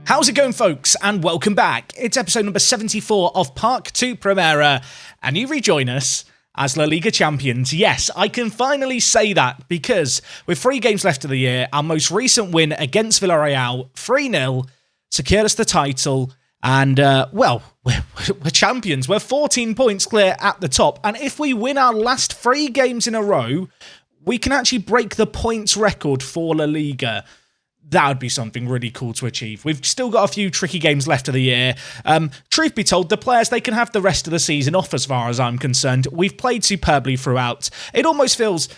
How's it going, folks? And welcome back. It's episode number 74 of Park 2 Primera, and you rejoin us as La Liga champions. Yes, I can finally say that because with 3 games left of the year, our most recent win against Villarreal, 3-0, secured us the title. And, we're champions. We're 14 points clear at the top. And if we win our last 3 games in a row, we can actually break the points record for La Liga. That would be something really cool to achieve. We've still got a few tricky games left of the year. Truth be told, the players, they can have the rest of the season off as far as I'm concerned. We've played superbly throughout. It almost feels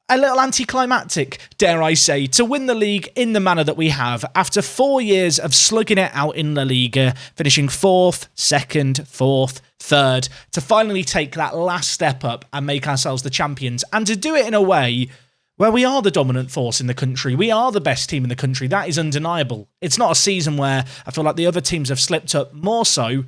a little anticlimactic, dare I say, to win the league in the manner that we have after 4 years of slugging it out in La Liga, finishing 4th, 2nd, 4th, 3rd, to finally take that last step up and make ourselves the champions, and to do it in a way where we are the dominant force in the country. We are the best team in the country. That is undeniable. It's not a season where I feel like the other teams have slipped up. More so,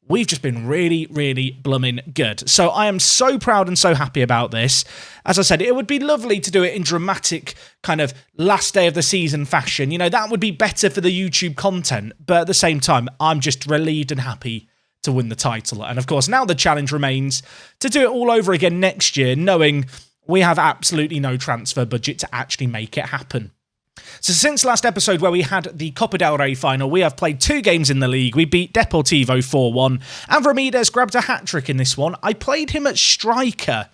we've just been really, really blooming good. So I am so proud and so happy about this. As I said, it would be lovely to do it in dramatic kind of last day of the season fashion. You know, that would be better for the YouTube content. But at the same time, I'm just relieved and happy to win the title. And of course, now the challenge remains to do it all over again next year, knowing we have absolutely no transfer budget to actually make it happen. So since last episode where we had the Copa del Rey final, we have played 2 games in the league. We beat Deportivo 4-1, and Ramirez grabbed a hat-trick in this one. I played him at striker.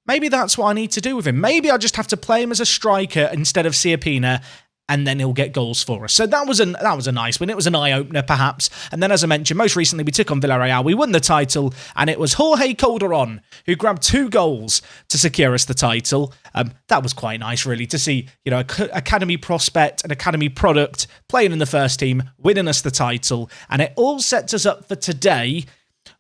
Maybe that's what I need to do with him. Maybe I just have to play him as a striker instead of Siapina, and then he'll get goals for us. So that was a nice win. It was an eye-opener, perhaps. And then, as I mentioned, most recently we took on Villarreal. We won the title, and it was Jorge Calderon who grabbed 2 goals to secure us the title. That was quite nice, really, to see, you know, academy prospect, an academy product, playing in the first team, winning us the title. And it all sets us up for today,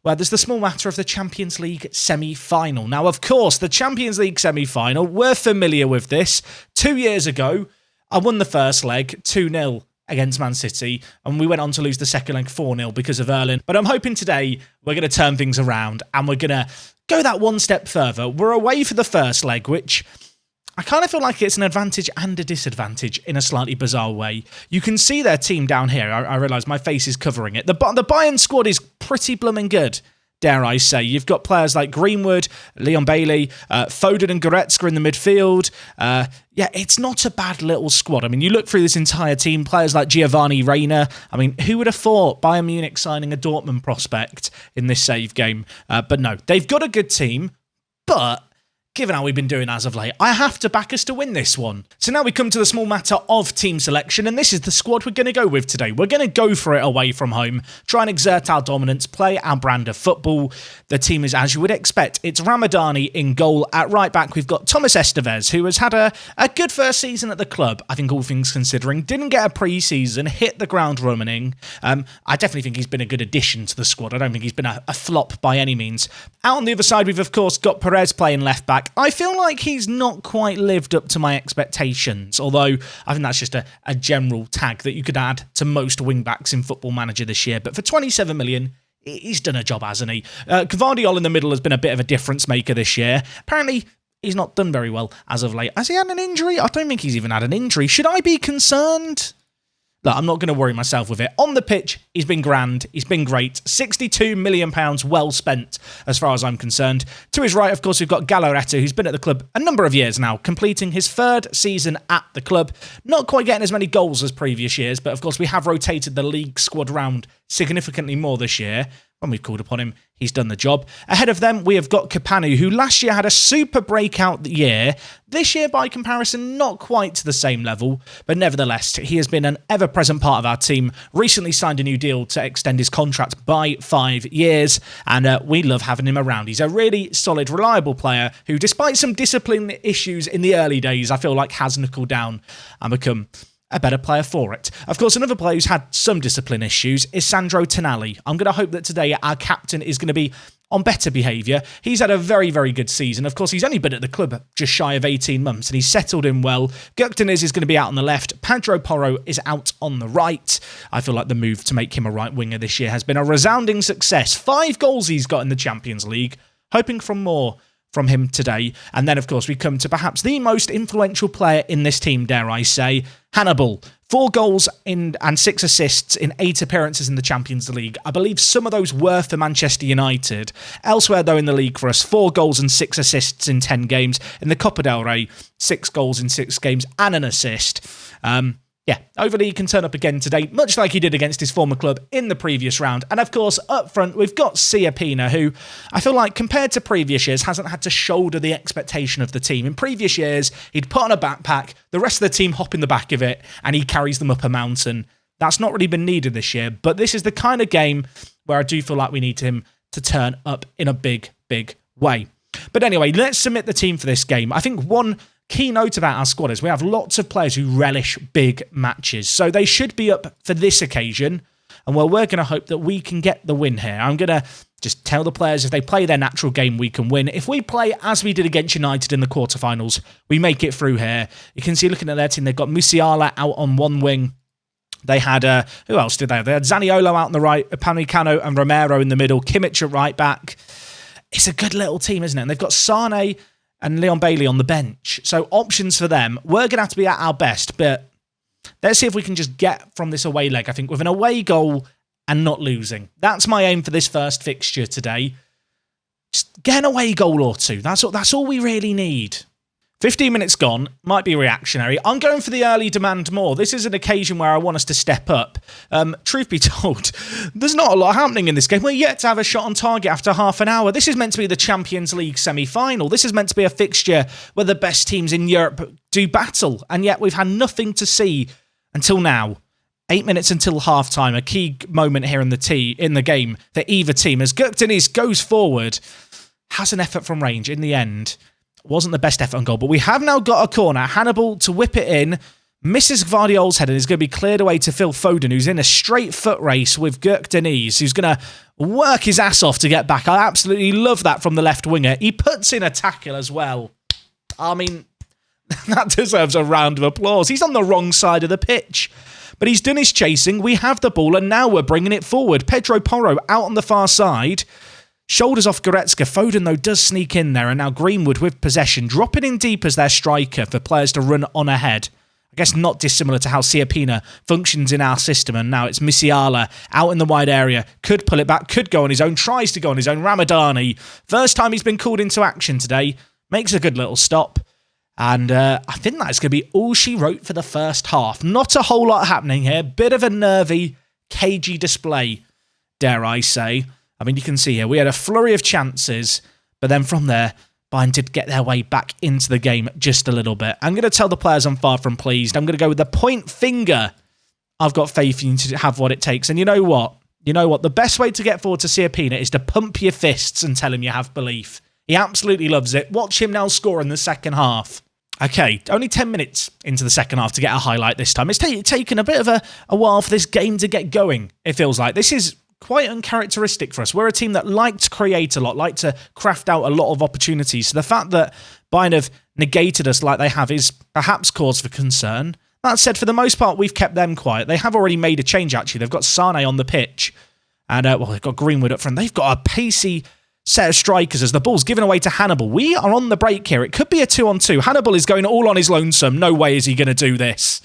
where there's the small matter of the Champions League semi-final. Now, of course, the Champions League semi-final, we're familiar with this. 2 years ago, I won the first leg 2-0 against Man City, and we went on to lose the second leg 4-0 because of Erling. But I'm hoping today we're going to turn things around, and we're going to go that one step further. We're away for the first leg, which I kind of feel like it's an advantage and a disadvantage in a slightly bizarre way. You can see their team down here. I realise my face is covering it. The Bayern squad is pretty blooming good, dare I say. You've got players like Greenwood, Leon Bailey, Foden and Goretzka in the midfield. Yeah, it's not a bad little squad. I mean, you look through this entire team, players like Giovanni Reina. I mean, who would have thought Bayern Munich signing a Dortmund prospect in this save game? But no, they've got a good team, but given how we've been doing as of late, I have to back us to win this one. So now we come to the small matter of team selection, and this is the squad we're going to go with today. We're going to go for it away from home, try and exert our dominance, play our brand of football. The team is, as you would expect, it's Ramadani in goal. At right back, we've got Thomas Estevez, who has had a good first season at the club, I think all things considering. Didn't get a pre-season, hit the ground running. I definitely think he's been a good addition to the squad. I don't think he's been a flop by any means. Out on the other side, we've of course got Perez playing left back. I feel like he's not quite lived up to my expectations, although I think that's just a general tag that you could add to most wing-backs in Football Manager this year. But for 27 million, he's done a job, hasn't he? Gvardiol in the middle has been a bit of a difference maker this year. Apparently, he's not done very well as of late. Has he had an injury? I don't think he's even had an injury. Should I be concerned? Look, I'm not going to worry myself with it. On the pitch, he's been grand. He's been great. £62 million well spent, as far as I'm concerned. To his right, of course, we've got Galarreta, who's been at the club a number of years now, completing his 3rd season at the club. Not quite getting as many goals as previous years, but of course, we have rotated the league squad round significantly more this year. When we've called upon him, he's done the job. Ahead of them, we have got Capanu, who last year had a super breakout year. This year, by comparison, not quite to the same level, but nevertheless, he has been an ever-present part of our team. Recently signed a new deal to extend his contract by 5 years, and we love having him around. He's a really solid, reliable player who, despite some discipline issues in the early days, I feel like has knuckled down and become a better player for it. Of course, another player who's had some discipline issues is Sandro Tonali. I'm going to hope that today our captain is going to be on better behaviour. He's had a very, very good season. Of course, he's only been at the club just shy of 18 months and he's settled in well. Gökdeniz is going to be out on the left. Pedro Porro is out on the right. I feel like the move to make him a right winger this year has been a resounding success. 5 goals he's got in the Champions League. Hoping for more from him today. And then, of course, we come to perhaps the most influential player in this team, dare I say, Hannibal 4 goals and 6 assists in 8 appearances in the Champions League. I believe some of those were for Manchester United. Elsewhere, though, in the league for us, 4 goals and 6 assists in 10 games. In the Copa del Rey, 6 goals in 6 games and an assist. Yeah, Overly can turn up again today, much like he did against his former club in the previous round. And of course, up front, we've got Sia Pina, who I feel like, compared to previous years, hasn't had to shoulder the expectation of the team. In previous years, he'd put on a backpack, the rest of the team hop in the back of it, and he carries them up a mountain. That's not really been needed this year, but this is the kind of game where I do feel like we need him to turn up in a big, big way. But anyway, let's submit the team for this game. I think one key note about our squad is we have lots of players who relish big matches, so they should be up for this occasion, and we're going to hope that we can get the win here. I'm going to just tell the players if they play their natural game, we can win. If we play as we did against United in the quarterfinals, we make it through here. You can see, looking at their team, they've got Musiala out on one wing. They had, who else did they have? They had Zaniolo out on the right, Upamecano and Romero in the middle, Kimmich at right back. It's a good little team, isn't it? And they've got Sane and Leon Bailey on the bench. So options for them. We're going to have to be at our best, but let's see if we can just get from this away leg, I think, with an away goal and not losing. That's my aim for this first fixture today. Just get an away goal or two. That's all we really need. 15 minutes gone, might be reactionary. I'm going for the early demand more. This is an occasion where I want us to step up. Truth be told, there's not a lot happening in this game. We're yet to have a shot on target after half an hour. This is meant to be the Champions League semi-final. This is meant to be a fixture where the best teams in Europe do battle, and yet we've had nothing to see until now. 8 minutes until half-time, a key moment here in the game for either team, as Gökdeniz goes forward, has an effort from range in the end. Wasn't the best effort on goal, but we have now got a corner. Hannibal to whip it in. Misses Gvardiol's head and is going to be cleared away to Phil Foden, who's in a straight foot race with Gökdeniz, who's going to work his ass off to get back. I absolutely love that from the left winger. He puts in a tackle as well. I mean, that deserves a round of applause. He's on the wrong side of the pitch, but he's done his chasing. We have the ball, and now we're bringing it forward. Pedro Porro out on the far side. Shoulders off Goretzka. Foden, though, does sneak in there, and now Greenwood with possession, dropping in deep as their striker for players to run on ahead. I guess not dissimilar to how Sia Pina functions in our system, and now it's Musiala out in the wide area. Could pull it back, could go on his own, tries to go on his own. Ramadani, first time he's been called into action today, makes a good little stop. And I think that's going to be all she wrote for the first half. Not a whole lot happening here. Bit of a nervy, cagey display, dare I say. I mean, you can see here, we had a flurry of chances, but then from there, Bayern did get their way back into the game just a little bit. I'm going to tell the players I'm far from pleased. I'm going to go with the point finger. I've got faith in you to have what it takes. And you know what? The best way to get forward to Sia Pina is to pump your fists and tell him you have belief. He absolutely loves it. Watch him now score in the second half. Okay, only 10 minutes into the second half to get a highlight this time. It's taken a bit of a while for this game to get going, it feels like. This is quite uncharacteristic for us. We're a team that like to create a lot, like to craft out a lot of opportunities. So the fact that Bayern have negated us like they have is perhaps cause for concern. That said, for the most part, we've kept them quiet. They have already made a change, actually. They've got Sane on the pitch, and they've got Greenwood up front. They've got a pacey set of strikers as the ball's given away to Hannibal. We are on the break here. It could be a 2-on-2. Hannibal is going all on his lonesome. No way is he going to do this.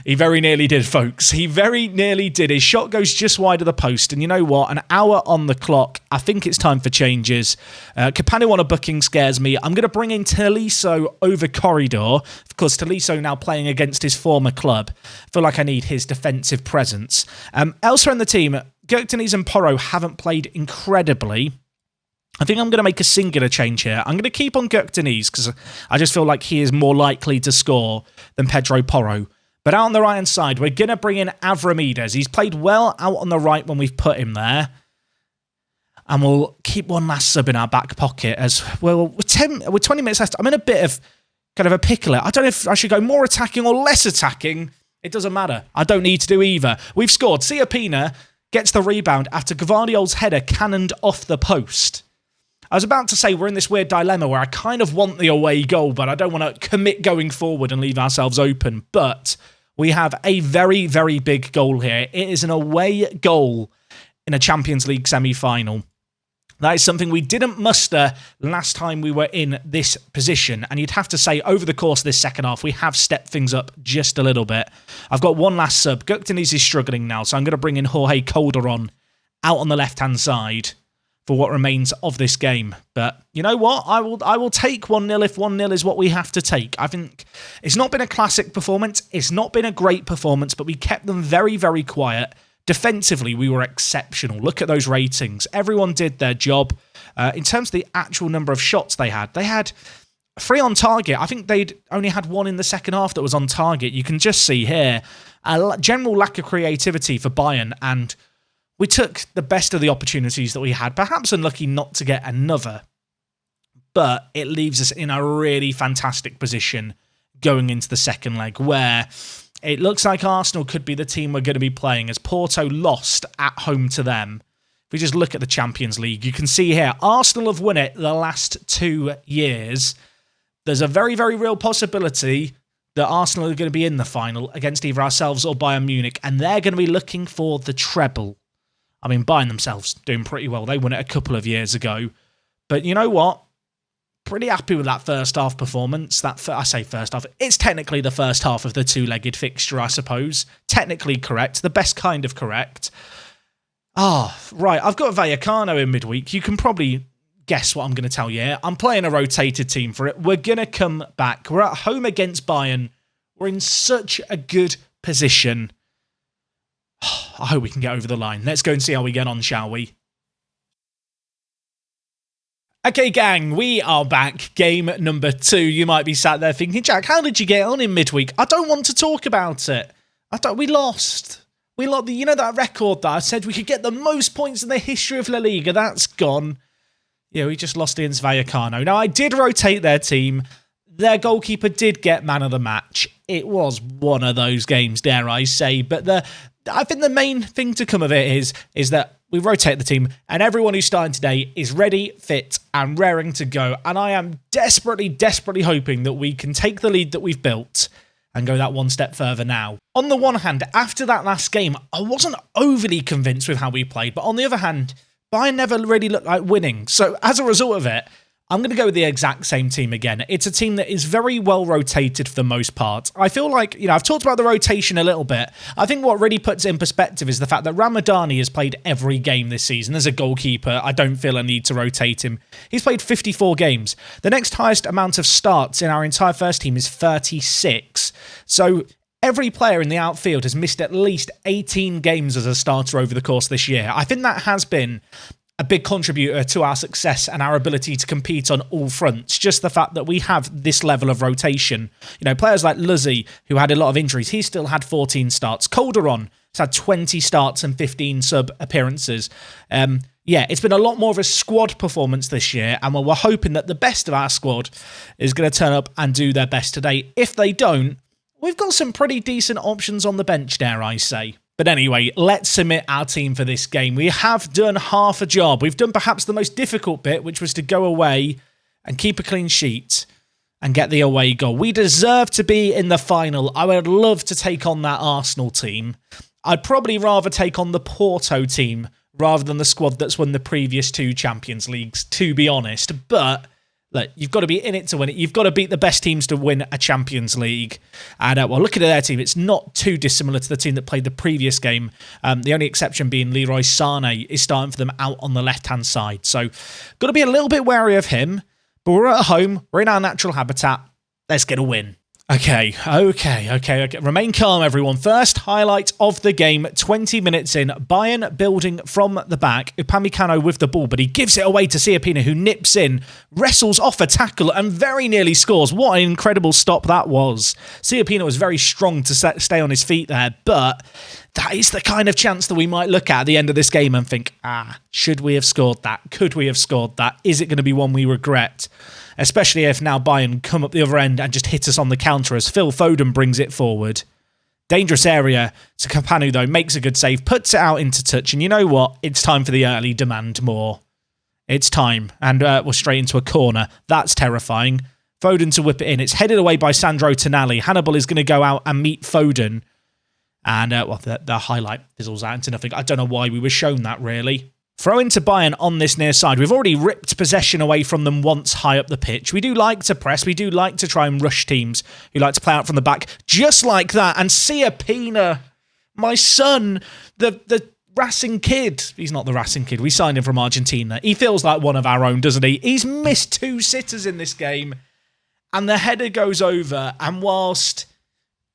He very nearly did, folks. He very nearly did. His shot goes just wide of the post. And you know what? An hour on the clock. I think it's time for changes. Capano on a booking scares me. I'm going to bring in Tolisso over Corridor. Of course, Tolisso now playing against his former club. I feel like I need his defensive presence. Elsewhere in the team, Gökdeniz and Porro haven't played incredibly. I think I'm going to make a singular change here. I'm going to keep on Gökdeniz because I just feel like he is more likely to score than Pedro Porro. But out on the right-hand side, we're going to bring in Avramides. He's played well out on the right when we've put him there. And we'll keep one last sub in our back pocket as well. We're 20 minutes left. I'm in a bit of kind of a pickle. I don't know if I should go more attacking or less attacking. It doesn't matter. I don't need to do either. We've scored. Sia Pina gets the rebound after Gvardiol's header cannoned off the post. I was about to say we're in this weird dilemma where I kind of want the away goal, but I don't want to commit going forward and leave ourselves open. But we have a very, very big goal here. It is an away goal in a Champions League semi-final. That is something we didn't muster last time we were in this position. And you'd have to say, over the course of this second half, we have stepped things up just a little bit. I've got one last sub. Guktanis is struggling now, so I'm going to bring in Jorge Calderon out on the left-hand side for what remains of this game. But you know what? I will take 1-0 if 1-0 is what we have to take. I think it's not been a classic performance. It's not been a great performance, but we kept them very, very quiet. Defensively, we were exceptional. Look at those ratings. Everyone did their job. In terms of the actual number of shots they had 3 on target. I think they'd only had 1 in the second half that was on target. You can just see here a general lack of creativity for Bayern, and we took the best of the opportunities that we had, perhaps unlucky not to get another. But it leaves us in a really fantastic position going into the second leg, where it looks like Arsenal could be the team we're going to be playing, as Porto lost at home to them. If we just look at the Champions League, you can see here, Arsenal have won it the last 2 years. There's a very, very real possibility that Arsenal are going to be in the final against either ourselves or Bayern Munich, and they're going to be looking for the treble. I mean, Bayern themselves doing pretty well. They won it a couple of years ago. But you know what? Pretty happy with that first half performance. I say first half. It's technically the first half of the 2-legged fixture, I suppose. Technically correct. The best kind of correct. Right. I've got Vallecano in midweek. You can probably guess what I'm going to tell you here. I'm playing a rotated team for it. We're going to come back. We're at home against Bayern. We're in such a good position. I hope we can get over the line. Let's go and see how we get on, shall we? Okay, gang, we are back. Game number 2. You might be sat there thinking, Jack, how did you get on in midweek? I don't want to talk about it. We lost. You know that record that I said we could get the most points in the history of La Liga? That's gone. Yeah, we just lost against Vallecano. Now, I did rotate their team. Their goalkeeper did get man of the match. It was one of those games, dare I say. But I think the main thing to come of it is that we rotate the team, and everyone who's starting today is ready, fit, and raring to go. And I am desperately, desperately hoping that we can take the lead that we've built and go that one step further now. On the one hand, after that last game, I wasn't overly convinced with how we played. But on the other hand, Bayern never really looked like winning. So as a result of it, I'm going to go with the exact same team again. It's a team that is very well rotated for the most part. I feel like, I've talked about the rotation a little bit. I think what really puts it in perspective is the fact that Ramadani has played every game this season. As a goalkeeper, I don't feel a need to rotate him. He's played 54 games. The next highest amount of starts in our entire first team is 36. So every player in the outfield has missed at least 18 games as a starter over the course of this year. I think that has been a big contributor to our success and our ability to compete on all fronts. Just the fact that we have this level of rotation. Players like Luzzi, who had a lot of injuries, he still had 14 starts. Calderon has had 20 starts and 15 sub appearances. It's been a lot more of a squad performance this year, and we're hoping that the best of our squad is going to turn up and do their best today. If they don't, we've got some pretty decent options on the bench, dare I say. But anyway, let's submit our team for this game. We have done half a job. We've done perhaps the most difficult bit, which was to go away and keep a clean sheet and get the away goal. We deserve to be in the final. I would love to take on that Arsenal team. I'd probably rather take on the Porto team rather than the squad that's won the previous 2 Champions Leagues, to be honest. But look, you've got to be in it to win it. You've got to beat the best teams to win a Champions League. And, looking at their team, it's not too dissimilar to the team that played the previous game. The only exception being Leroy Sané is starting for them out on the left-hand side. So, got to be a little bit wary of him. But we're at home. We're in our natural habitat. Let's get a win. Okay. Remain calm, everyone. First highlight of the game, 20 minutes in. Bayern building from the back. Upamecano with the ball, but he gives it away to Siapina, who nips in, wrestles off a tackle, and very nearly scores. What an incredible stop that was. Siapina was very strong to stay on his feet there, but that is the kind of chance that we might look at the end of this game and think, should we have scored that? Could we have scored that? Is it going to be one we regret? Especially if now Bayern come up the other end and just hit us on the counter as Phil Foden brings it forward. Dangerous area to Campanu, though, makes a good save, puts it out into touch, and you know what? It's time for the early demand more. It's time, and we're straight into a corner. That's terrifying. Foden to whip it in. It's headed away by Sandro Tonali. Hannibal is going to go out and meet Foden. And, the highlight fizzles out into nothing. I don't know why we were shown that, really. Throw into Bayern on this near side. We've already ripped possession away from them once high up the pitch. We do like to press. We do like to try and rush teams who like to play out from the back. Just like that. And Pina, my son, the Racing kid. He's not the Racing kid. We signed him from Argentina. He feels like one of our own, doesn't he? He's missed 2 sitters in this game. And the header goes over. And whilst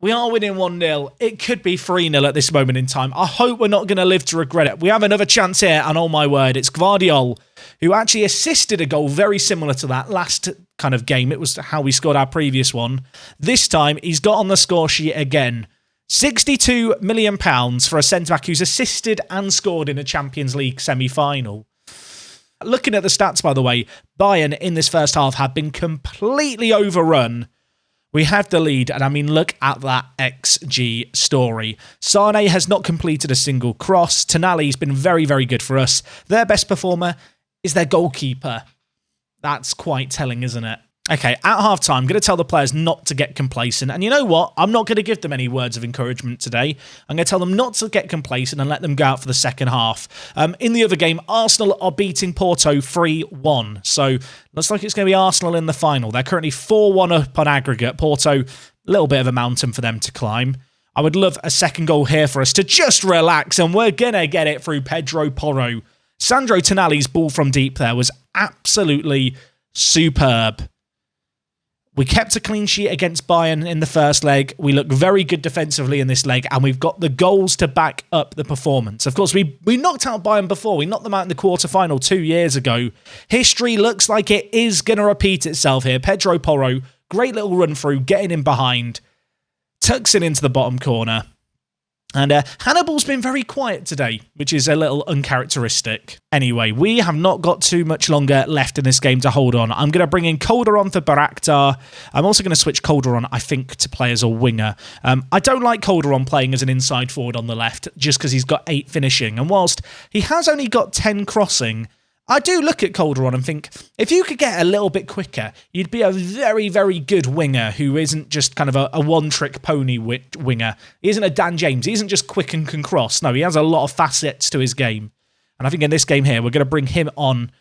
we are winning 1-0, it could be 3-0 at this moment in time. I hope we're not going to live to regret it. We have another chance here, and oh my word, it's Gvardiol, who actually assisted a goal very similar to that last kind of game. It was how we scored our previous one. This time, he's got on the score sheet again. £62 million for a centre-back who's assisted and scored in a Champions League semi-final. Looking at the stats, by the way, Bayern in this first half have been completely overrun. We have the lead, and I mean, look at that XG story. Sane has not completed a single cross. Tonali's been very, very good for us. Their best performer is their goalkeeper. That's quite telling, isn't it? Okay, at half-time, I'm going to tell the players not to get complacent. And you know what? I'm not going to give them any words of encouragement today. I'm going to tell them not to get complacent and let them go out for the second half. In the other game, Arsenal are beating Porto 3-1. So, looks like it's going to be Arsenal in the final. They're currently 4-1 up on aggregate. Porto, a little bit of a mountain for them to climb. I would love a second goal here for us to just relax, and we're going to get it through Pedro Porro. Sandro Tonali's ball from deep there was absolutely superb. We kept a clean sheet against Bayern in the first leg. We look very good defensively in this leg, and we've got the goals to back up the performance. Of course, we knocked out Bayern before. We knocked them out in the quarterfinal 2 years ago. History looks like it is going to repeat itself here. Pedro Porro, great little run through, getting in behind, tucks it into the bottom corner. And Hannibal's been very quiet today, which is a little uncharacteristic. Anyway, we have not got too much longer left in this game to hold on. I'm going to bring in Calderon for Baraktar. I'm also going to switch Calderon, I think, to play as a winger. I don't like Calderon playing as an inside forward on the left, just because he's got 8 finishing. And whilst he has only got 10 crossing, I do look at Calderon and think, if you could get a little bit quicker, you'd be a very, very good winger who isn't just kind of a one-trick pony winger. He isn't a Dan James. He isn't just quick and can cross. No, he has a lot of facets to his game. And I think in this game here, we're going to bring him on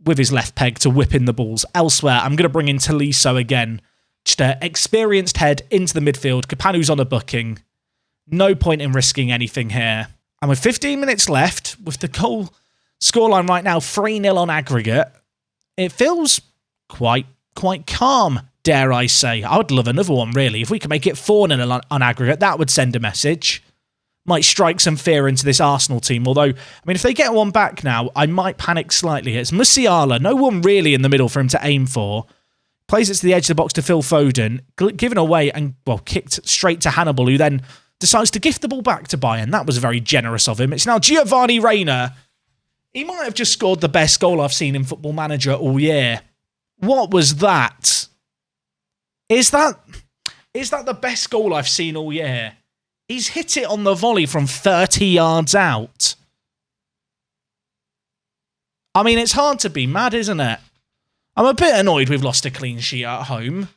with his left peg to whip in the balls. Elsewhere, I'm going to bring in Tolisso again. Just an experienced head into the midfield. Kapanu's on a booking. No point in risking anything here. And with 15 minutes left, with the goal scoreline right now, 3-0 on aggregate, it feels quite calm, dare I say. I would love another one, really. If we could make it 4-0 on aggregate, that would send a message. Might strike some fear into this Arsenal team. Although, I mean, if they get one back now, I might panic slightly. It's Musiala, no one really in the middle for him to aim for. Plays it to the edge of the box to Phil Foden, given away and, well, kicked straight to Hannibal, who then decides to gift the ball back to Bayern. That was very generous of him. It's now Giovanni Reina. He might have just scored the best goal I've seen in Football Manager all year. What was that? Is that the best goal I've seen all year? He's hit it on the volley from 30 yards out. I mean, it's hard to be mad, isn't it? I'm a bit annoyed we've lost a clean sheet at home.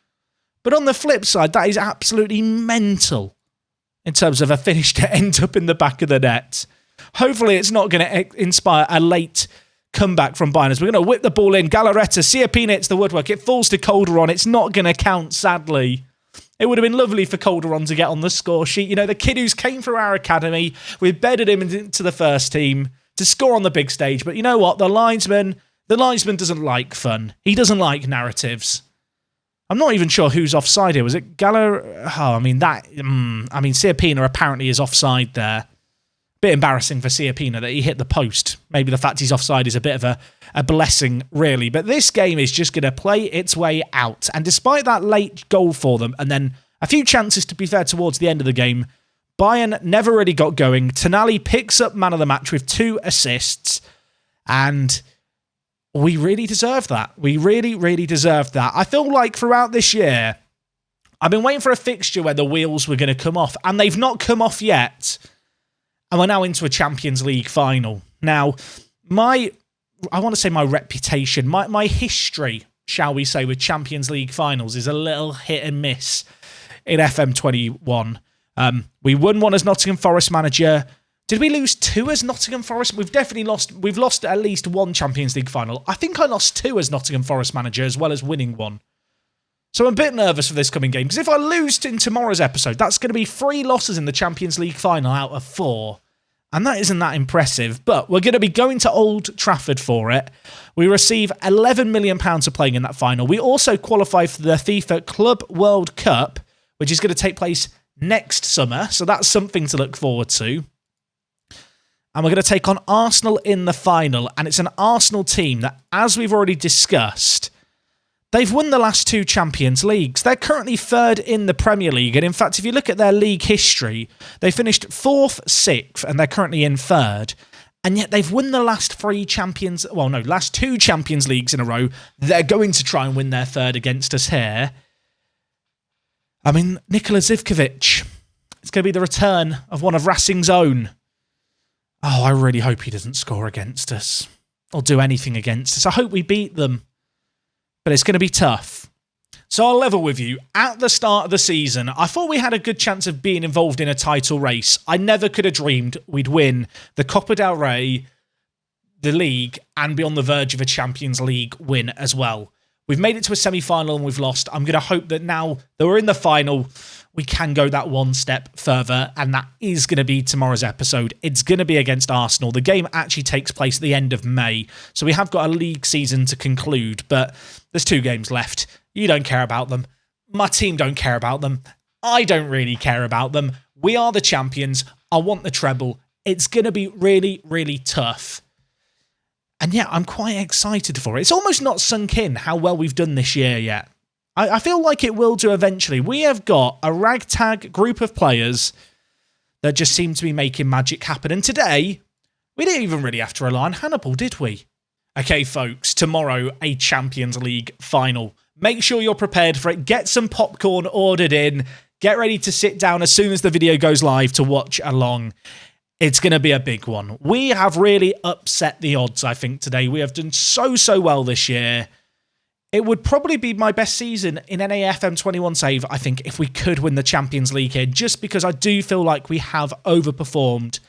But on the flip side, that is absolutely mental in terms of a finish to end up in the back of the net. Hopefully it's not going to inspire a late comeback from Bayern. We're going to whip the ball in. Galarreta, Siapina hits the woodwork. It falls to Calderon. It's not going to count, sadly. It would have been lovely for Calderon to get on the score sheet. You know, the kid who's came through our academy, we've bedded him into the first team to score on the big stage. But you know what? The linesman doesn't like fun. He doesn't like narratives. I'm not even sure who's offside here. Was it Siapina apparently is offside there. Bit embarrassing for Siapina that he hit the post. Maybe the fact he's offside is a bit of a blessing, really. But this game is just going to play its way out. And despite that late goal for them, and then a few chances, to be fair, towards the end of the game, Bayern never really got going. Tonali picks up man of the match with 2 assists. And we really deserve that. We really, really deserve that. I feel like throughout this year, I've been waiting for a fixture where the wheels were going to come off. And they've not come off yet. And we're now into a Champions League final. Now, my reputation, my history, shall we say, with Champions League finals is a little hit and miss in FM21. We won one as Nottingham Forest manager. Did we lose 2 as Nottingham Forest? We've lost at least 1 Champions League final. I think I lost 2 as Nottingham Forest manager, as well as winning 1. So I'm a bit nervous for this coming game, because if I lose in tomorrow's episode, that's going to be 3 losses in the Champions League final out of 4. And that isn't that impressive, but we're going to be going to Old Trafford for it. We receive £11 million for playing in that final. We also qualify for the FIFA Club World Cup, which is going to take place next summer, so that's something to look forward to. And we're going to take on Arsenal in the final, and it's an Arsenal team that, as we've already discussed, they've won the last 2 Champions Leagues. They're currently 3rd in the Premier League, and in fact, if you look at their league history, they finished 4th, 6th, and they're currently in 3rd. And yet they've won the last 2 Champions Leagues in a row. They're going to try and win their 3rd against us here. I mean, Nikola Zivkovic. It's going to be the return of one of Racing's own. Oh, I really hope he doesn't score against us or do anything against us. I hope we beat them, but it's going to be tough. So I'll level with you. At the start of the season, I thought we had a good chance of being involved in a title race. I never could have dreamed we'd win the Copa del Rey, the league, and be on the verge of a Champions League win as well. We've made it to a semi-final and we've lost. I'm going to hope that now that we're in the final, we can go that one step further, and that is going to be tomorrow's episode. It's going to be against Arsenal. The game actually takes place at the end of May, so we have got a league season to conclude, but there's 2 games left. You don't care about them. My team don't care about them. I don't really care about them. We are the champions. I want the treble. It's going to be really, really tough. And yeah, I'm quite excited for it. It's almost not sunk in how well we've done this year yet. I feel like it will do eventually. We have got a ragtag group of players that just seem to be making magic happen. And today, we didn't even really have to rely on Hannibal, did we? Okay, folks, tomorrow, a Champions League final. Make sure you're prepared for it. Get some popcorn ordered in. Get ready to sit down as soon as the video goes live to watch along. It's going to be a big one. We have really upset the odds, I think, today. We have done so well this year. It would probably be my best season in any FM21 save, I think, if we could win the Champions League here, just because I do feel like we have overperformed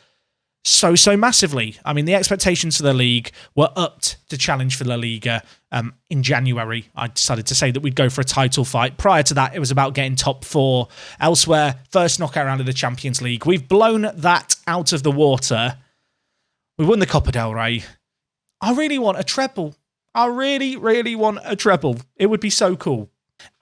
so massively. I mean, the expectations for the league were upped to challenge for La Liga. In January, I decided to say that we'd go for a title fight. Prior to that, it was about getting top 4 elsewhere. First knockout round of the Champions League. We've blown that out of the water. We won the Copa del Rey. I really want a treble. I really want a treble. It would be so cool.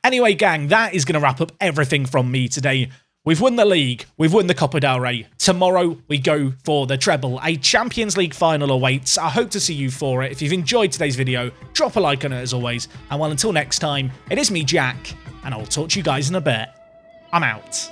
Anyway, gang, that is going to wrap up everything from me today. We've won the league. We've won the Copa del Rey. Tomorrow, we go for the treble. A Champions League final awaits. I hope to see you for it. If you've enjoyed today's video, drop a like on it as always. And well, until next time, it is me, Jack, and I'll talk to you guys in a bit. I'm out.